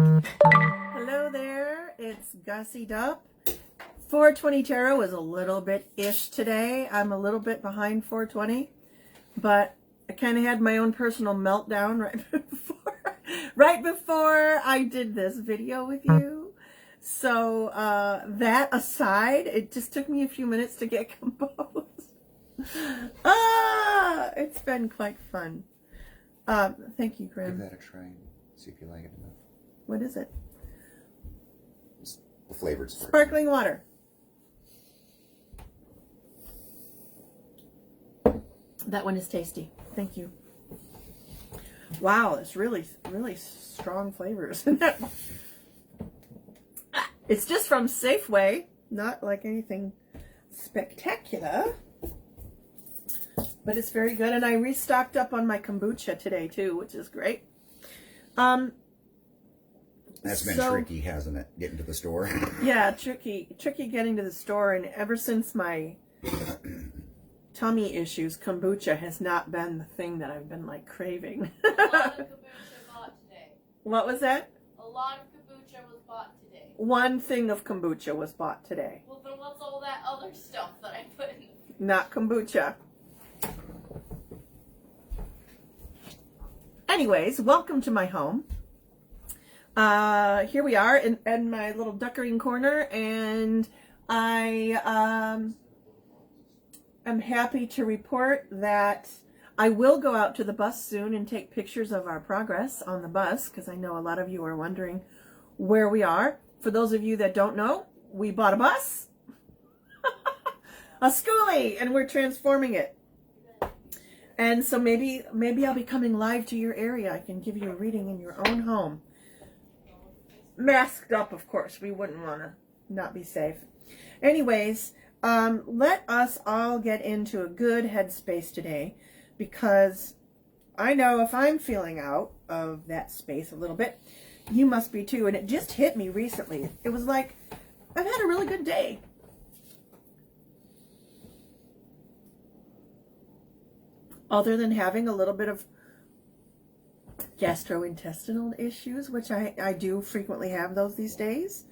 Hello there, it's Gussie up. 420 Tarot was a little bit ish today. I'm a little bit behind 420, but I kind of had my own personal meltdown right before I did this video with you. So that aside, it just took me a few minutes to get composed. It's been quite fun. Thank you, Grim. Give that a try and see if you like it enough. What is it? It's the flavored Sparkling water. That one is tasty. Thank you. Wow, it's really strong flavors. It's just from Safeway, not like anything spectacular, but it's very good. And I restocked up on my kombucha today too, which is great. That's been tricky, hasn't it? Getting to the store. Yeah, tricky getting to the store. And ever since my tummy issues, kombucha has not been the thing that I've been like craving. A lot of kombucha bought today. What was that? A lot of kombucha was bought today. One thing of kombucha was bought today. Well, then what's all that other stuff that I put in? Not kombucha. Anyways, welcome to my home. Here we are in my little duckering corner, and I am happy to report that I will go out to the bus soon and take pictures of our progress on the bus, because I know a lot of you are wondering where we are. For those of you that don't know, we bought a bus, a schoolie, and we're transforming it. And so maybe I'll be coming live to your area. I can give you a reading in your own home. Masked up, of course. We wouldn't want to not be safe. Anyways, let us all get into a good headspace today, because I know if I'm feeling out of that space a little bit, you must be too. And it just hit me recently. It was like, I've had a really good day. Other than having a little bit of gastrointestinal issues, which I do frequently have those these days.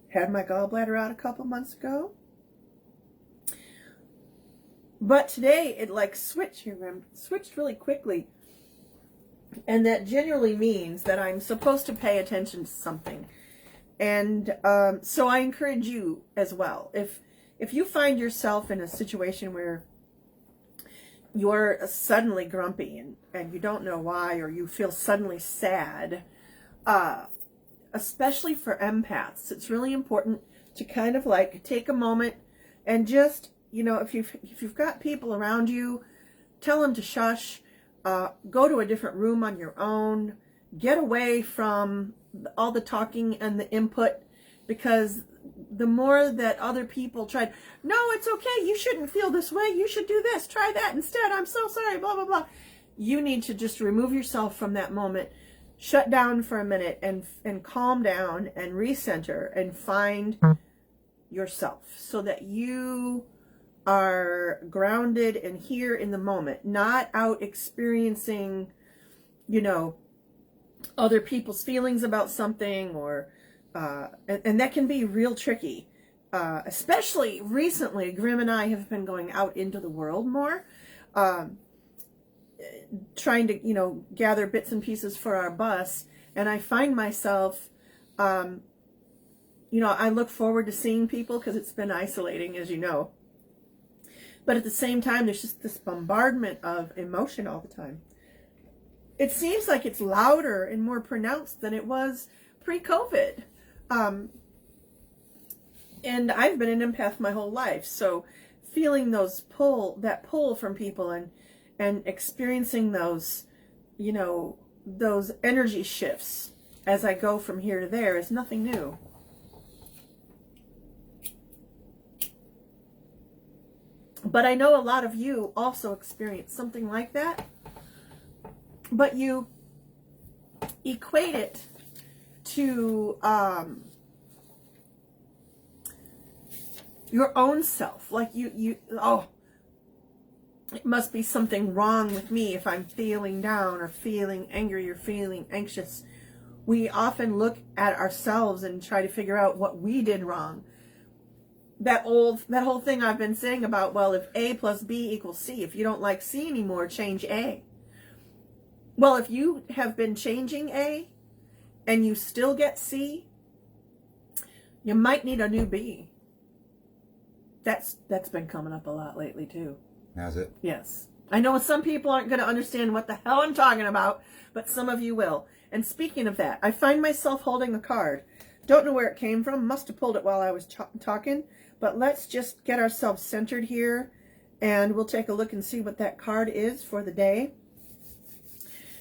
Had my gallbladder out a couple months ago. But today it like switched really quickly. And that generally means that I'm supposed to pay attention to something. And so I encourage you as well. If you find yourself in a situation where you're suddenly grumpy and you don't know why, or you feel suddenly sad, especially for empaths, it's really important to kind of like take a moment and just, you know, if you've got people around you, tell them to shush, go to a different room on your own, get away from all the talking and the input, because the more that other people tried, no, it's okay, you shouldn't feel this way, you should do this, try that instead, I'm so sorry, blah, blah, blah. You need to just remove yourself from that moment, shut down for a minute, and calm down and recenter and find yourself, so that you are grounded and here in the moment, not out experiencing, you know, other people's feelings about something, or and that can be real tricky, especially recently. Grim and I have been going out into the world more, trying to, you know, gather bits and pieces for our bus, and I find myself, you know, I look forward to seeing people because it's been isolating, as you know, but at the same time there's just this bombardment of emotion all the time. It seems like it's louder and more pronounced than it was pre-COVID. And I've been an empath my whole life, so feeling that pull from people and experiencing those, you know, those energy shifts as I go from here to there is nothing new. But I know a lot of you also experience something like that, but you equate it to your own self. Like oh, it must be something wrong with me if I'm feeling down or feeling angry or feeling anxious. we often look at ourselves and try to figure out what we did wrong. That whole thing I've been saying about, well, if A plus B equals C, if you don't like C anymore, change A. Well, if you have been changing A and you still get C, you might need a new B. That's been coming up a lot lately too. Has it? Yes. I know some people aren't going to understand what the hell I'm talking about, but some of you will. And speaking of that, I find myself holding a card. Don't know where it came from. Must have pulled it while I was talking. But let's just get ourselves centered here, and we'll take a look and see what that card is for the day.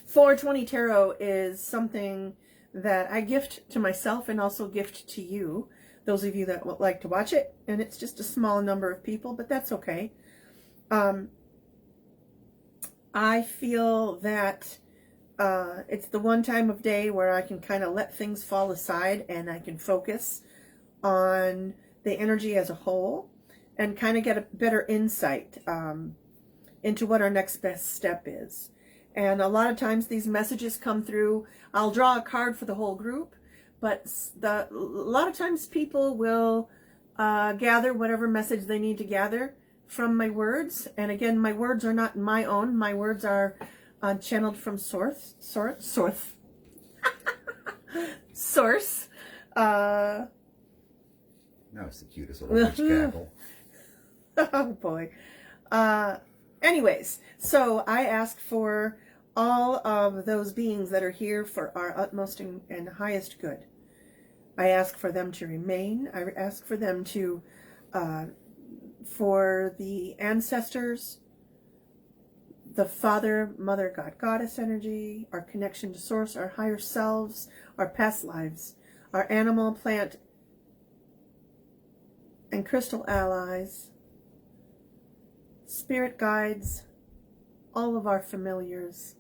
420 Tarot is something that I gift to myself and also gift to you, those of you that would like to watch it. And it's just a small number of people, but that's okay. I feel that it's the one time of day where I can kind of let things fall aside and I can focus on the energy as a whole and kind of get a better insight into what our next best step is. And a lot of times these messages come through. I'll draw a card for the whole group, but a lot of times people will gather whatever message they need to gather from my words. And again, my words are not my own. My words are channeled from source. No, it's the cutest little witch cackle. Oh boy. Anyways, so I ask for all of those beings that are here for our utmost and highest good. I ask for them to remain. I ask for them to, for the ancestors, the Father, Mother, God, Goddess energy, our connection to Source, our higher selves, our past lives, our animal, plant, and crystal allies, spirit guides, all of our familiars.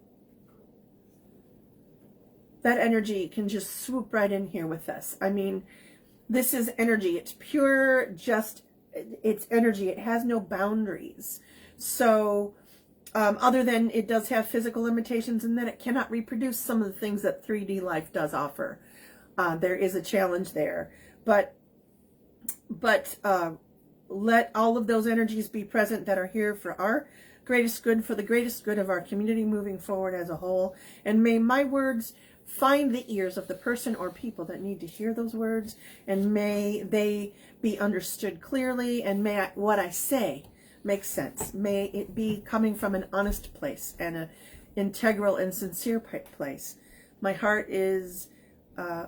That energy can just swoop right in here with us. I mean, this is energy. It's pure, just, it's energy. It has no boundaries. So, other than it does have physical limitations and that it cannot reproduce some of the things that 3D life does offer. There is a challenge there. But let all of those energies be present that are here for our greatest good, for the greatest good of our community moving forward as a whole. And may my words find the ears of the person or people that need to hear those words, and may they be understood clearly, and may what I say make sense. May it be coming from an honest place and an integral and sincere place. My heart is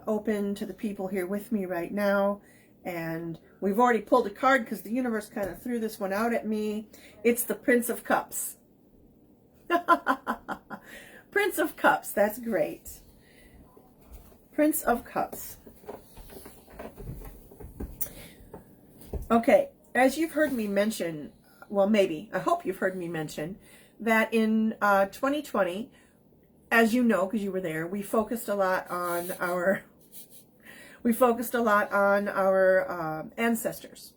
open to the people here with me right now. And we've already pulled a card because the universe kind of threw this one out at me. It's the Prince of Cups. Prince of Cups, that's great. Prince of Cups. Okay, as you've heard me mention, well, maybe, I hope you've heard me mention, that in 2020, as you know, because you were there, we focused a lot on our ancestors.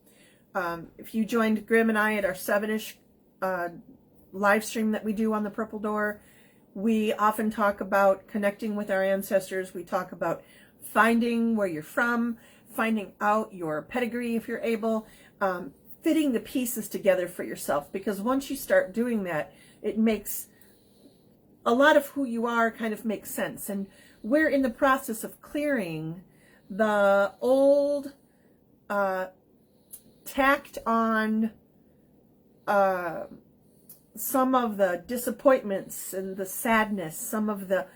If you joined Grim and I at our 7-ish live stream that we do on the Purple Door, we often talk about connecting with our ancestors. We talk about finding where you're from, finding out your pedigree if you're able, fitting the pieces together for yourself. Because once you start doing that, it makes a lot of who you are kind of makes sense. And we're in the process of clearing the old, tacked on, some of the disappointments and the sadness, some of the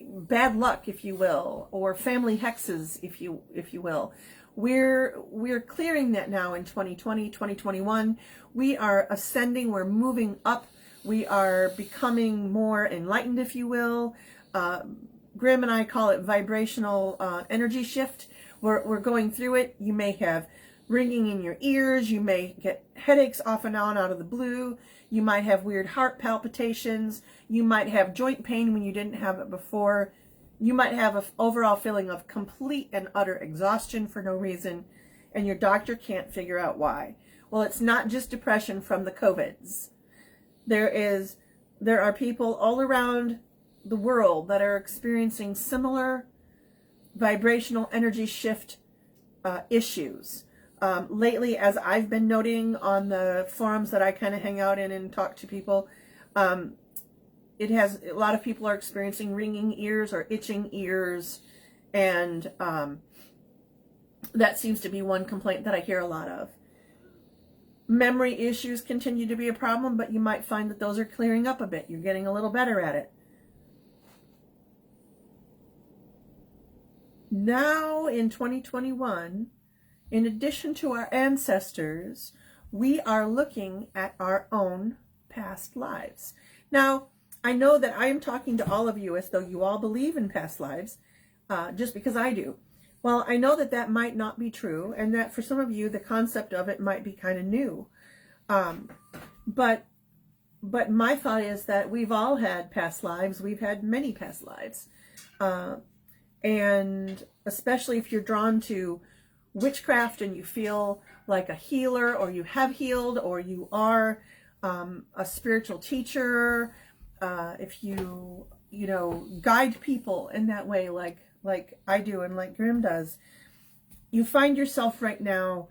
bad luck, if you will, or family hexes, if you will. We're clearing that now in 2020, 2021. We are ascending, we're moving up, we are becoming more enlightened, if you will. Grim and I call it vibrational energy shift. We're going through it. You may have ringing in your ears. You may get headaches off and on out of the blue. You might have weird heart palpitations. You might have joint pain when you didn't have it before. You might have an overall feeling of complete and utter exhaustion for no reason, and your doctor can't figure out why. Well, it's not just depression from the COVIDs. There are people all around the world that are experiencing similar vibrational energy shift issues. Lately, as I've been noting on the forums that I kind of hang out in and talk to people, it has, a lot of people are experiencing ringing ears or itching ears, and that seems to be one complaint that I hear a lot of. Memory issues continue to be a problem, but you might find that those are clearing up a bit. You're getting a little better at it. Now in 2021, in addition to our ancestors, we are looking at our own past lives. Now, I know that I am talking to all of you as though you all believe in past lives, just because I do. Well, I know that that might not be true, and that for some of you, the concept of it might be kind of new. But my thought is that we've all had past lives. We've had many past lives. And especially if you're drawn to witchcraft and you feel like a healer, or you have healed, or you are a spiritual teacher, if you guide people in that way, like I do and like Grimm does, you find yourself right now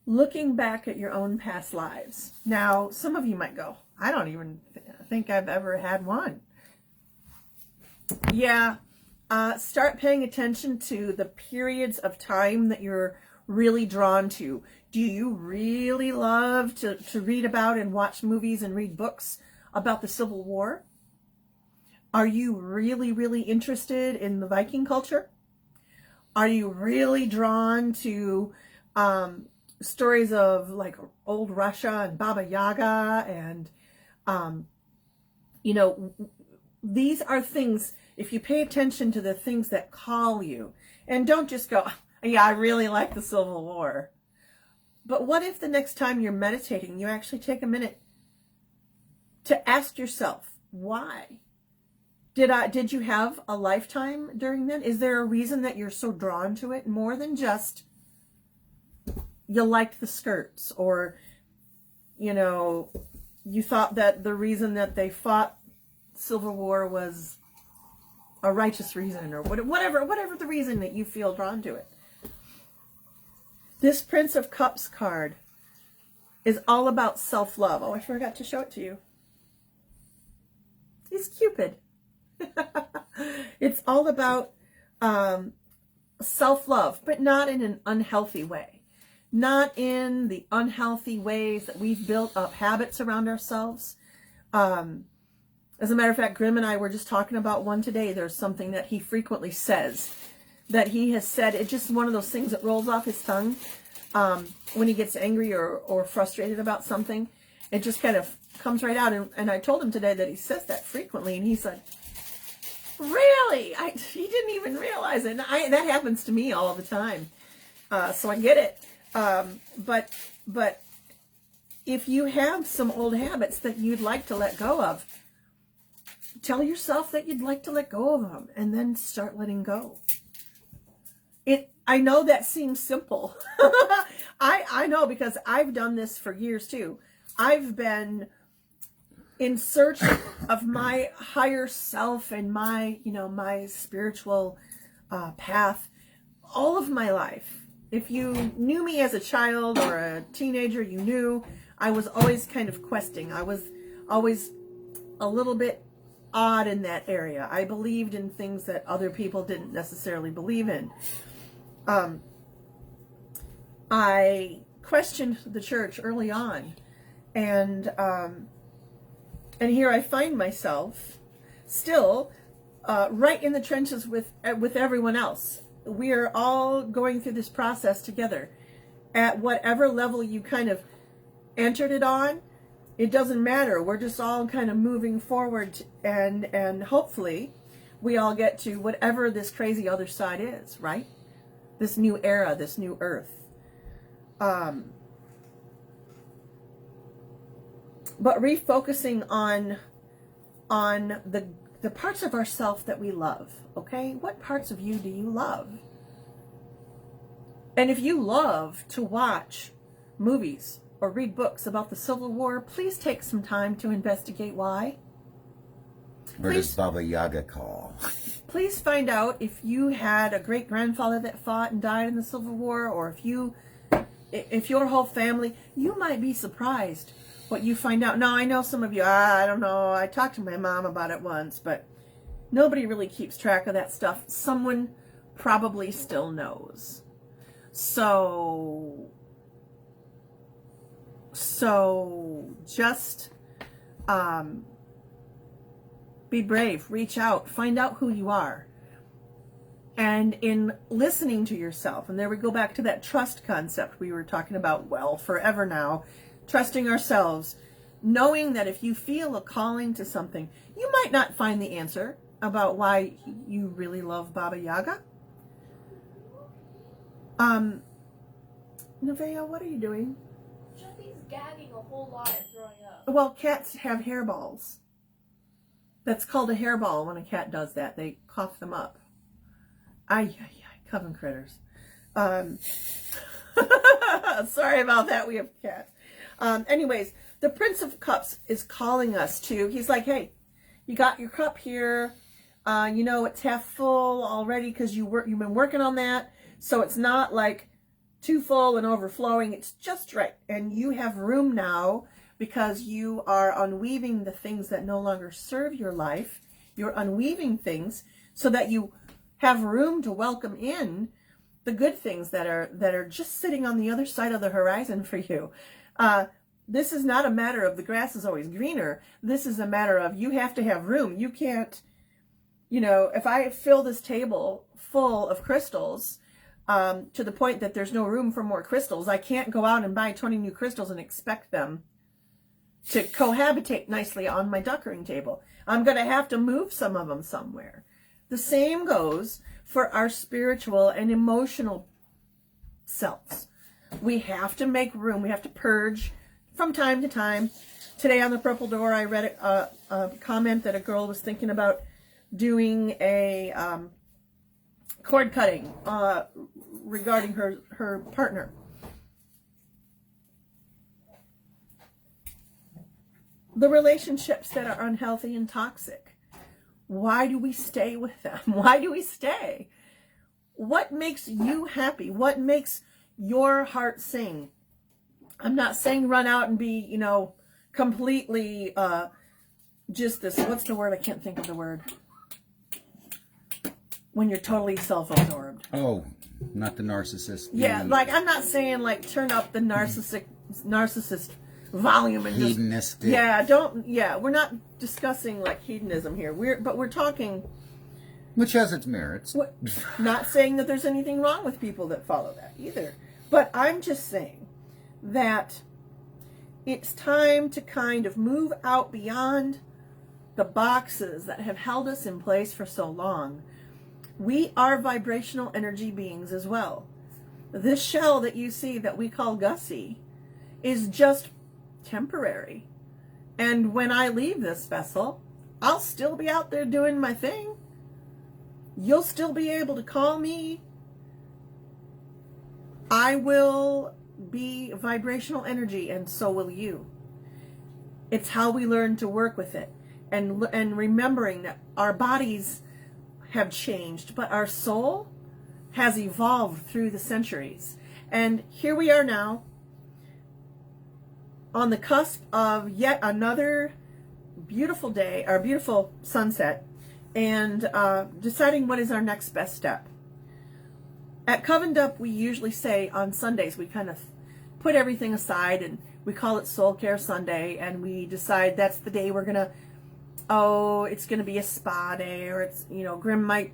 looking back at your own past lives. Now, some of you might go, I don't even think I've ever had one. Yeah, start paying attention to the periods of time that you're really drawn to. Do you really love to read about and watch movies and read books about the Civil War? Are you really, really interested in the Viking culture? Are you really drawn to stories of like old Russia and Baba Yaga? And, these are things, if you pay attention to the things that call you, and don't just go, yeah, I really like the Civil War. But what if the next time you're meditating, you actually take a minute to ask yourself, why? Did you have a lifetime during then? Is there a reason that you're so drawn to it more than just you liked the skirts, or you thought that the reason that they fought Civil War was a righteous reason, or whatever the reason that you feel drawn to it. This Prince of Cups card is all about self-love. Oh, I forgot to show it to you. He's Cupid. It's all about self-love, but not in an unhealthy way. Not in the unhealthy ways that we've built up habits around ourselves. As a matter of fact, Grimm and I were just talking about one today. There's something that he frequently says, that he has said. It's just one of those things that rolls off his tongue when he gets angry or frustrated about something. It just kind of comes right out. And I told him today that he says that frequently, and he said, really? He didn't even realize it. And that happens to me all the time. So I get it. But if you have some old habits that you'd like to let go of, tell yourself that you'd like to let go of them, and then start letting go. I know that seems simple. I know, because I've done this for years too. I've been in search of my higher self and my spiritual path all of my life. If you knew me as a child or a teenager, you knew I was always kind of questing. I was always a little bit odd in that area. I believed in things that other people didn't necessarily believe in. I questioned the church early on, and here I find myself still right in the trenches with everyone else. We are all going through this process together. At whatever level you kind of entered it on, it doesn't matter. We're just all kind of moving forward, and hopefully we all get to whatever this crazy other side is, right? This new era, this new earth. But refocusing on the parts of ourself that we love, okay? What parts of you do you love? And if you love to watch movies or read books about the Civil War, please take some time to investigate why. Where does Baba Yaga call? Please find out if you had a great-grandfather that fought and died in the Civil War, or if your whole family, you might be surprised what you find out. Now, I know some of you, I don't know, I talked to my mom about it once, but nobody really keeps track of that stuff. Someone probably still knows. So just be brave, reach out, find out who you are. And in listening to yourself, and there we go back to that trust concept we were talking about, well, forever now, trusting ourselves, knowing that if you feel a calling to something, you might not find the answer about why you really love Baba Yaga. Nevaeh, what are you doing? Jeffy's gagging a whole lot and throwing up. Well, cats have hairballs. That's called a hairball when a cat does that. They cough them up. Ay, coven critters. Sorry about that. We have cats. Anyways, the Prince of Cups is calling us to, he's like, hey, you got your cup here. You know, it's half full already because you've been working on that. So it's not like too full and overflowing. It's just right. And you have room now because you are unweaving the things that no longer serve your life. You're unweaving things so that you have room to welcome in the good things that are just sitting on the other side of the horizon for you. This is not a matter of the grass is always greener. This is a matter of you have to have room. You can't, you know, if I fill this table full of crystals to the point that there's no room for more crystals, I can't go out and buy 20 new crystals and expect them to cohabitate nicely on my duckering table. I'm going to have to move some of them somewhere. The same goes for our spiritual and emotional selves. We have to make room. We have to purge from time to time. Today on the Purple Door, I read a comment that a girl was thinking about doing a cord cutting regarding her partner. The relationships that are unhealthy and toxic. Why do we stay with them? Why do we stay? What makes you happy? What makes your heart sing? I'm not saying run out and be, you know, completely just this, what's the word? I can't think of the word. When you're totally self-absorbed. Oh, not the narcissist. Yeah, like I'm not saying like turn up the narcissist volume and hedonistic. We're not discussing like hedonism here. We're talking, which has its merits. Not saying that there's anything wrong with people that follow that either. But I'm just saying that it's time to kind of move out beyond the boxes that have held us in place for so long. We are vibrational energy beings as well. This shell that you see that we call Gussie is just temporary. And when I leave this vessel, I'll still be out there doing my thing. You'll still be able to call me. I will be vibrational energy, and so will you. It's how we learn to work with it. And remembering that our bodies have changed, but our soul has evolved through the centuries. And here we are now on the cusp of yet another beautiful day, or beautiful sunset, and deciding what is our next best step. At Covened Up, we usually say on Sundays, we kind of put everything aside and we call it Soul Care Sunday, and we decide that's the day we're going to, it's going to be a spa day, or it's, you know, Grimm might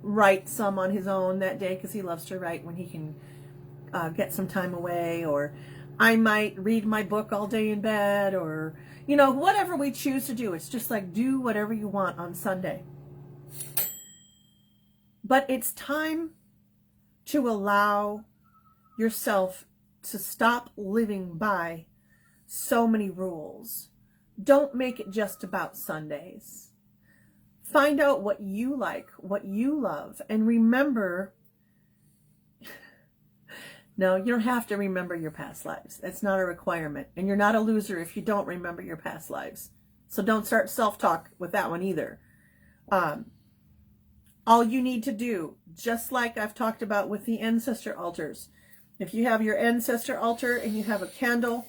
write some on his own that day because he loves to write when he can get some time away, or I might read my book all day in bed, or, you know, whatever we choose to do. It's just like do whatever you want on Sunday. But it's time to allow yourself to stop living by so many rules. Don't make it just about Sundays. Find out what you like, what you love, and remember, no, you don't have to remember your past lives. That's not a requirement. And you're not a loser if you don't remember your past lives. So don't start self-talk with that one either. All you need to do, just like I've talked about with the ancestor altars, if you have your ancestor altar and you have a candle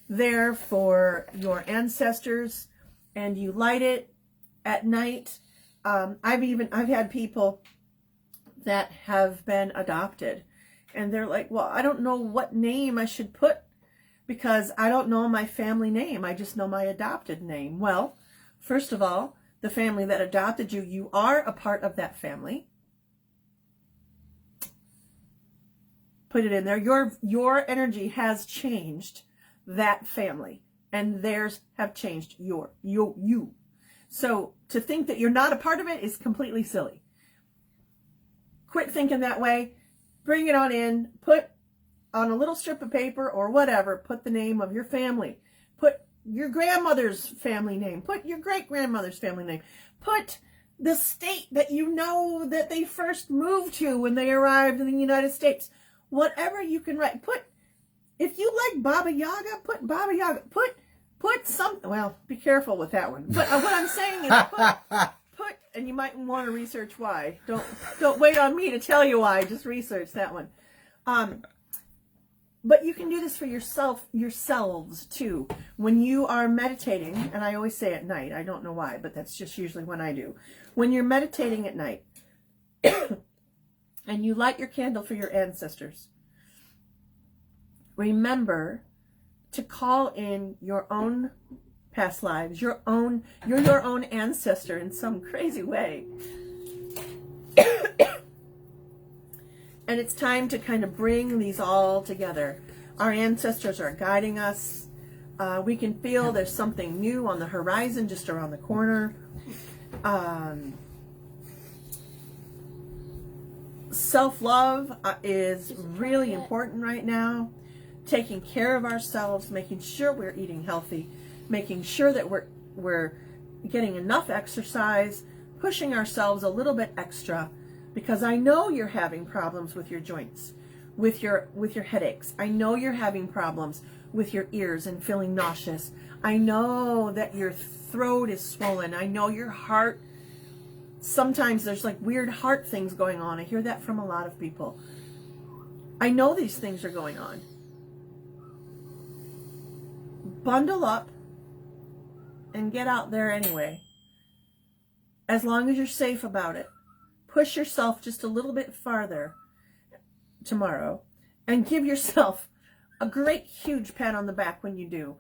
there for your ancestors and you light it at night, I've had people that have been adopted and they're like, well, I don't know what name I should put because I don't know my family name. I just know my adopted name. Well, first of all, the family that adopted you, you are a part of that family. Put it in there. Your energy has changed that family, and theirs have changed you. So to think that you're not a part of it is completely silly. Quit thinking that way. Bring it on in. Put on a little strip of paper or whatever, put the name of your family. Put your grandmother's family name. Put your great-grandmother's family name. Put the state that you know that they first moved to when they arrived in the United States. Whatever you can write. Put, if you like Baba Yaga, put Baba Yaga. Put something. Well, be careful with that one. But what I'm saying is put, and you might want to research why. Don't wait on me to tell you why. Just research that one. But you can do this for yourselves too. When you are meditating, and I always say at night, I don't know why, but that's just usually when I do. When you're meditating at night, and you light your candle for your ancestors, remember to call in your own past lives, you're your own ancestor in some crazy way. And it's time to kind of bring these all together. Our ancestors are guiding us. We can feel there's something new on the horizon, just around the corner. Self-love is really important right now. Taking care of ourselves, making sure we're eating healthy, making sure that we're getting enough exercise, pushing ourselves a little bit extra. Because I know you're having problems with your joints, with your headaches. I know you're having problems with your ears and feeling nauseous. I know that your throat is swollen. I know your heart, sometimes there's like weird heart things going on. I hear that from a lot of people. I know these things are going on. Bundle up and get out there anyway. As long as you're safe about it. Push yourself just a little bit farther tomorrow and give yourself a great huge pat on the back when you do.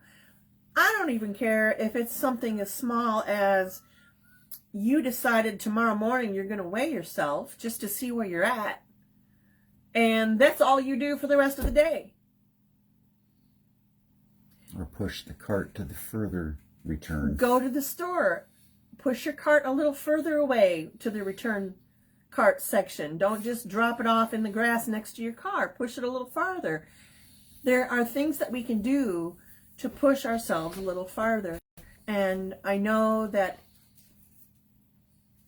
I don't even care if it's something as small as you decided tomorrow morning you're going to weigh yourself just to see where you're at. And that's all you do for the rest of the day. Or push the cart to the further return. Go to the store. Push your cart a little further away to the return cart section. Don't just drop it off in the grass next to your car. Push it a little farther. There are things that we can do to push ourselves a little farther. And I know that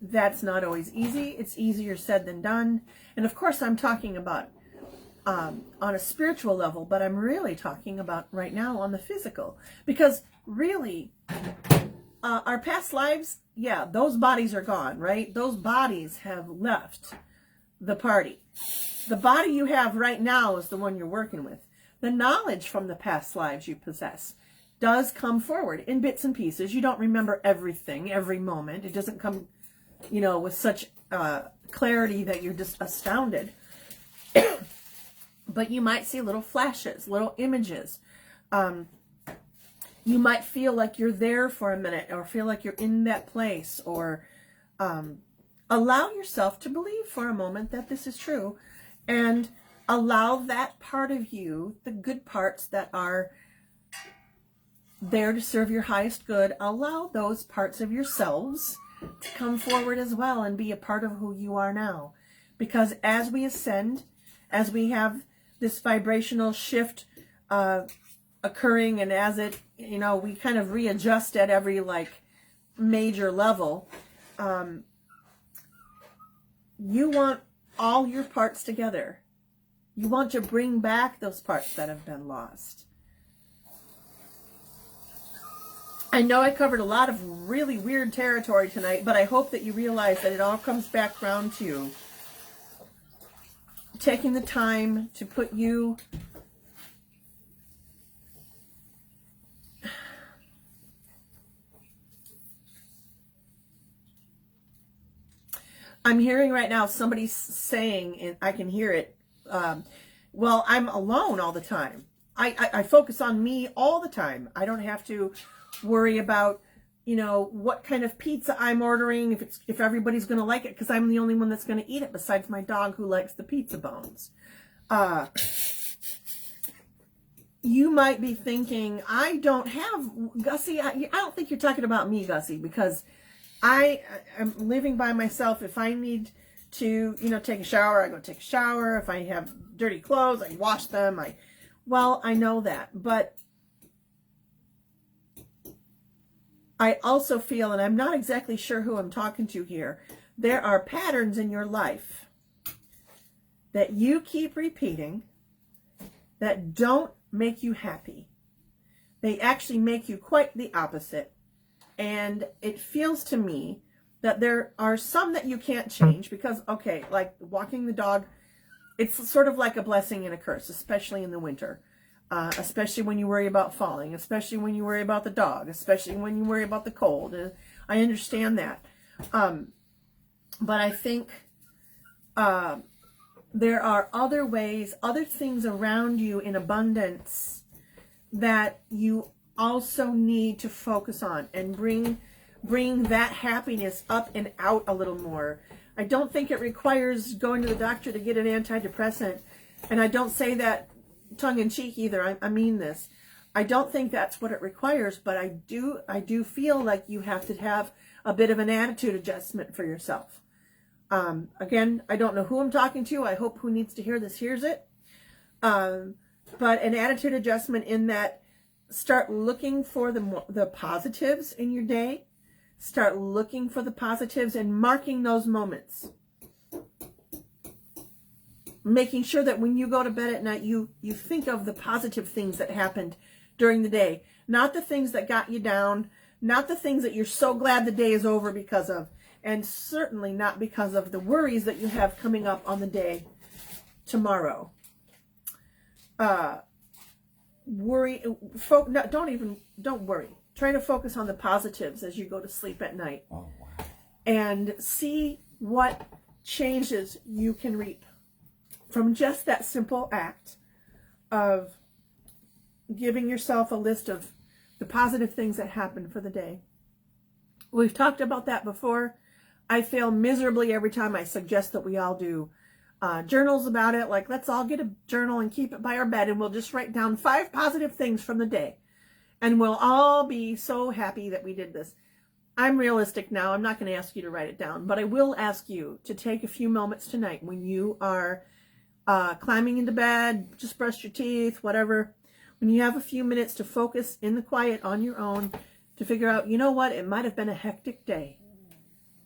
that's not always easy. It's easier said than done. And of course I'm talking about on a spiritual level, but I'm really talking about right now on the physical. Because really, our past lives, yeah, those bodies are gone, right? Those bodies have left the party. The body you have right now is the one you're working with. The knowledge from the past lives you possess does come forward in bits and pieces. You don't remember everything, every moment. It doesn't come, with such clarity that you're just astounded. But you might see little flashes, little images. You might feel like you're there for a minute or feel like you're in that place, or allow yourself to believe for a moment that this is true, and allow that part of you, the good parts that are there to serve your highest good, allow those parts of yourselves to come forward as well and be a part of who you are now. Because as we ascend, as we have this vibrational shift occurring, and as it, we kind of readjust at every major level, you want all your parts together. You want to bring back those parts that have been lost. I know I covered a lot of really weird territory tonight, but I hope that you realize that it all comes back around to taking the time to put you I'm hearing right now somebody saying, and I can hear it, well, I'm alone all the time. I focus on me all the time. I don't have to worry about, you know, what kind of pizza I'm ordering, if everybody's going to like it, because I'm the only one that's going to eat it besides my dog who likes the pizza bones. You might be thinking, I don't have, Gussie, I don't think you're talking about me, Gussie, because I am living by myself. If I need to, you know, take a shower, I go take a shower. If I have dirty clothes, I wash them. Well, I know that, but I also feel, and I'm not exactly sure who I'm talking to here, there are patterns in your life that you keep repeating that don't make you happy. They actually make you quite the opposite. And it feels to me that there are some that you can't change because, okay, like walking the dog, it's sort of like a blessing and a curse, especially in the winter. Especially when you worry about falling, especially when you worry about the dog, especially when you worry about the cold. And I understand that. But I think there are other ways, other things around you in abundance that you also need to focus on and bring that happiness up and out a little more. I don't think it requires going to the doctor to get an antidepressant. And I don't say that tongue-in-cheek either. I mean this. I don't think that's what it requires, but I do feel like you have to have a bit of an attitude adjustment for yourself. Again, I don't know who I'm talking to. I hope who needs to hear this hears it. But an attitude adjustment in that, start looking for the positives in your day. Start looking for the positives and marking those moments. Making sure that when you go to bed at night, you think of the positive things that happened during the day. Not the things that got you down. Not the things that you're so glad the day is over because of. And certainly not because of the worries that you have coming up on the day tomorrow. Don't worry. Try to focus on the positives as you go to sleep at night. Oh, wow. And see what changes you can reap from just that simple act of giving yourself a list of the positive things that happened for the day. We've talked about that before. I fail miserably every time I suggest that we all do journals about it. Like, let's all get a journal and keep it by our bed, and we'll just write down 5 positive things from the day. And we'll all be so happy that we did this. I'm realistic now. I'm not going to ask you to write it down, but I will ask you to take a few moments tonight when you are climbing into bed, just brush your teeth, whatever. When you have a few minutes to focus in the quiet on your own, to figure out, you know what, it might have been a hectic day.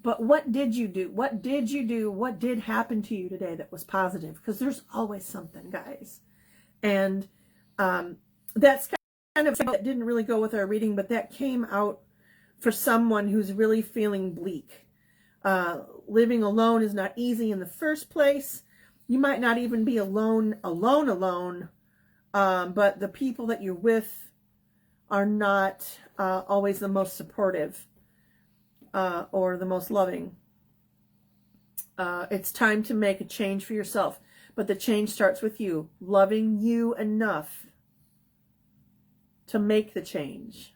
But what did you do? What did you do? What did happen to you today that was positive? Because there's always something, guys. And that's kind of that didn't really go with our reading, but that came out for someone who's really feeling bleak. Living alone is not easy in the first place. You might not even be alone, but the people that you're with are not always the most supportive or the most loving. It's time to make a change for yourself, but the change starts with you, loving you enough to make the change.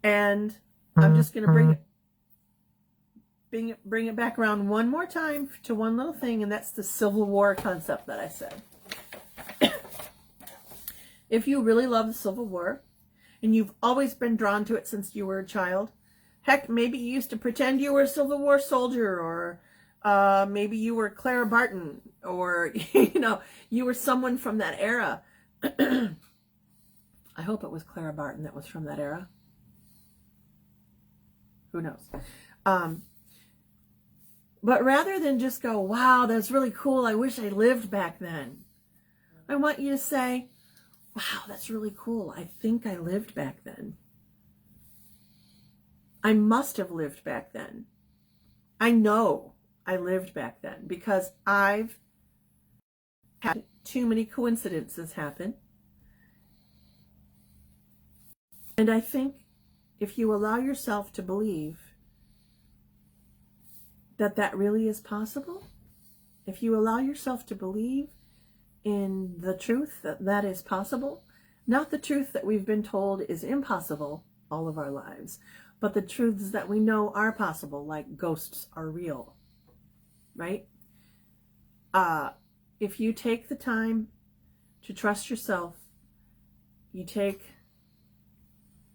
And I'm just going to bring it back around one more time to one little thing, and that's the Civil War concept that I said. If you really love the Civil War, and you've always been drawn to it since you were a child, heck, maybe you used to pretend you were a Civil War soldier, or maybe you were Clara Barton, or you were someone from that era. I hope it was Clara Barton that was from that era. Who knows? But rather than just go, wow, that's really cool, I wish I lived back then, I want you to say, wow, that's really cool. I think I lived back then. I must have lived back then. I know I lived back then because I've had too many coincidences happen. And I think if you allow yourself to believe that that really is possible, if you allow yourself to believe in the truth that that is possible, not the truth that we've been told is impossible all of our lives, but the truths that we know are possible, like ghosts are real, right? If you take the time to trust yourself, you take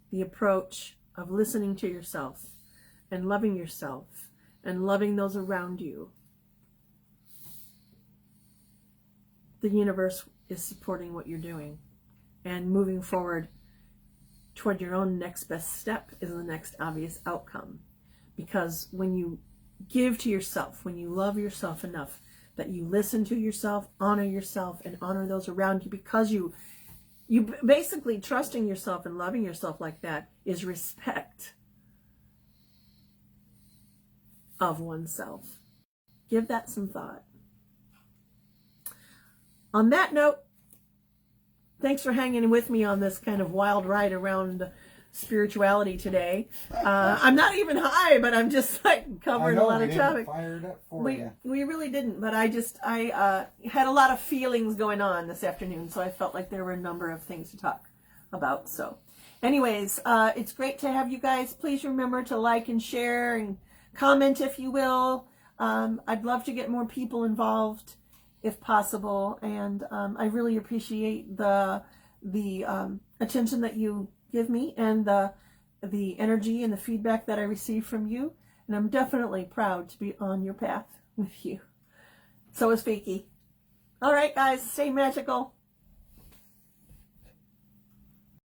the approach of listening to yourself and loving yourself and loving those around you, the universe is supporting what you're doing, and moving forward toward your own next best step is the next obvious outcome. Because when you give to yourself, when you love yourself enough that you listen to yourself, and honor those around you, because you basically trusting yourself and loving yourself like that is respect of oneself. Give that some thought. On that note, thanks for hanging with me on this kind of wild ride around spirituality today. I'm not even high, but I'm just like covering a lot of topics. We really didn't, but I had a lot of feelings going on this afternoon, so I felt like there were a number of things to talk about. So anyways, it's great to have you guys. Please remember to like and share and comment if you will. I'd love to get more people involved if possible, and I really appreciate the attention that you give me and the energy and the feedback that I receive from you, and I'm definitely proud to be on your path with you. So is Fakey. All right, guys, stay magical.